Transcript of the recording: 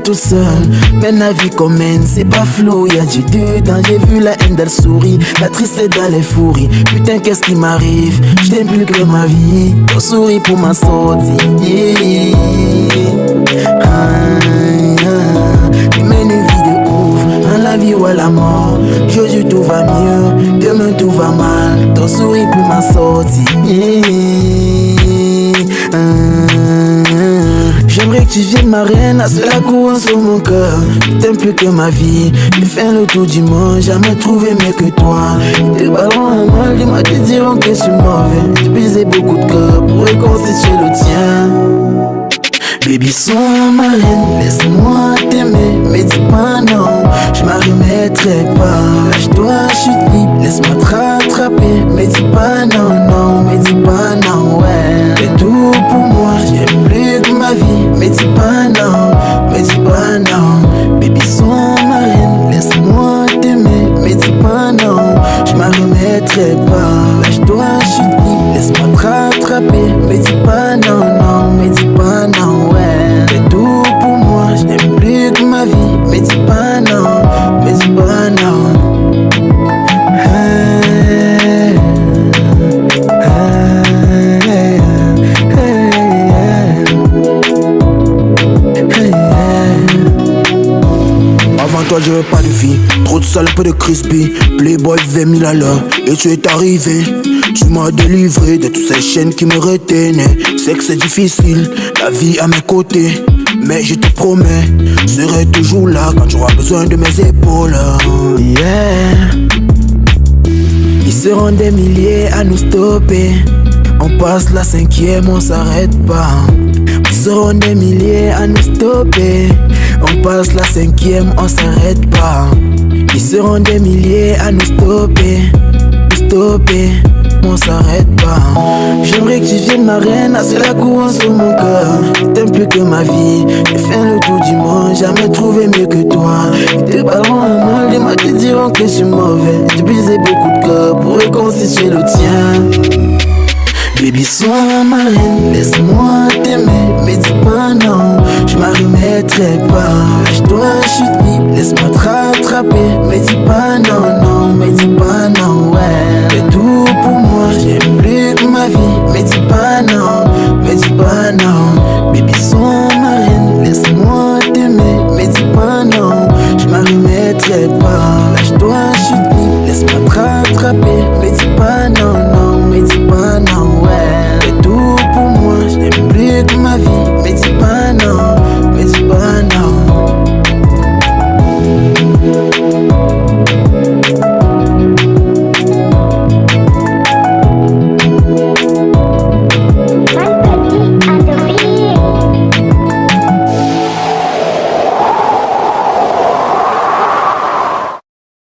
tout seul. Mais la vie commune, c'est pas flou. Y'a du dedans, j'ai vu la haine d'elle sourit. La tristesse dans les fourris. Putain, qu'est-ce qui m'arrive? J't'aime plus que ma vie. Ton souris pour ma sortie. Tu mènes une vie de ouf. En la vie ou à la mort. Aujourd'hui tout va mieux, demain tout va mal. Ton souris pour ma sortie. J'aimerais que tu viennes ma reine, c'est la couronne sur mon cœur. T'aimes plus que ma vie, j'ai fait le tour du monde, jamais trouvé mieux que toi. Tes ballons à mal, dis-moi, te diront que je suis mauvais. J'ai brisé beaucoup de cœurs pour reconstituer le tien. Baby, sois ma reine, laisse-moi t'aimer, mais dis pas non, je m'en remettrai pas. Lâche-toi, je suis libre, laisse-moi te rattraper, mais dis pas non, non, mais dis pas non, ouais. T'es tout pour moi, j'aime plus que ma vie, mais dis pas non, mais dis pas non. Baby, sois ma reine, laisse-moi t'aimer, mais dis pas non, je m'en remettrai pas. Lâche-toi, je suis libre, laisse-moi te rattraper, mais dis pas non, non, mais dis pas non, ouais. T'es tout pour moi, je n'aime plus que ma vie, mais dis pas non, mais dis pas non. Avant toi j'avais pas de vie, trop de sale, peu de crispy. Playboy 20 000 à l'heure, et tu es arrivé. Tu m'as délivré de toutes ces chaînes qui me retenaient. C'est que c'est difficile, la vie à mes côtés. Mais je te promets, je serai toujours là quand tu auras besoin de mes épaules. Yeah. Ils seront des milliers à nous stopper. On passe la 5e, on s'arrête pas. Ils seront des milliers à nous stopper. On passe la 5e, on s'arrête pas. Ils seront des milliers à nous stopper. On s'arrête pas. J'aimerais que tu viennes ma reine, c'est la couronne sur mon cœur. T'aimes plus que ma vie, j'ai fait le tour du monde, jamais trouvé mieux que toi. Tes ballons à mal, dis-moi, te diront que je suis mauvais. J'ai brisé beaucoup de cœurs pour reconstituer le tien. Baby, sois ma reine, laisse-moi t'aimer, mais dis pas non, je m'en remettrai pas. Lâche-toi, je suis libre, laisse-moi te rattraper, mais dis pas non, non, mais dis pas non, ouais. T'es tout pour moi, j'aime plus que ma vie, mais dis pas non, mais dis pas non.